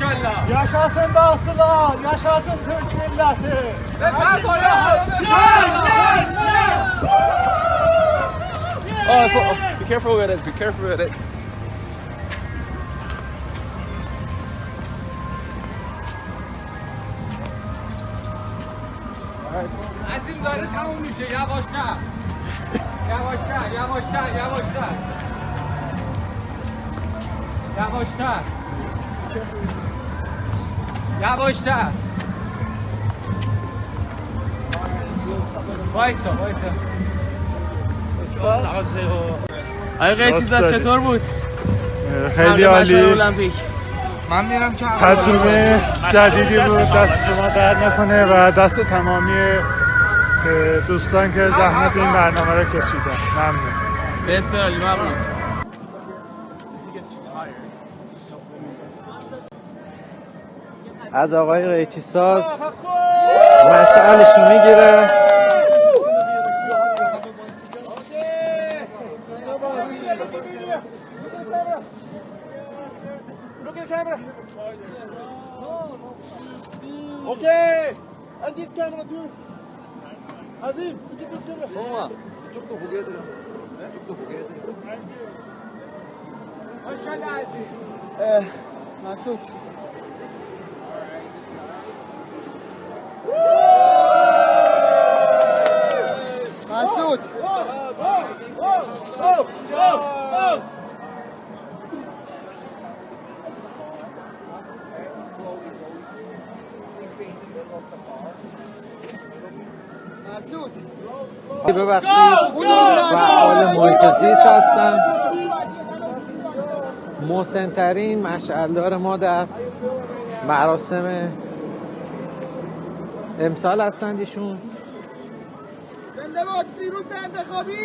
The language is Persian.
maşallah. Yaşasın dağıtılar, yaşasın Türk milleti. Oh, be careful with it, be careful with it. عزیز داره تموم میشه یواشتر یواشتر یواشتر یواشتر یواشتر یواشتر وایسا وایسا آقای قیچیزاد چطور بود؟ خیلی عالی. المپیک من میرم که تجربه جدیدی بود، دست شما درد نکنه و دست تمامی دوستان که زحمت این برنامه رو کشیدن. ممنون. بسیار ممنون. از آقای قیچی ساز مشعلشو میگیره. Okay, and this camera too. Azim, iki tutsana. Soma, çok da buget era. Çok da buget era. maşallah Aziz. Masud. Masud. ببخشید فعال محیط زیست هستن. محسن‌ترین مشعلدار ما در مراسم امسال هستند ایشون. زنده باد سیروس انتخابی.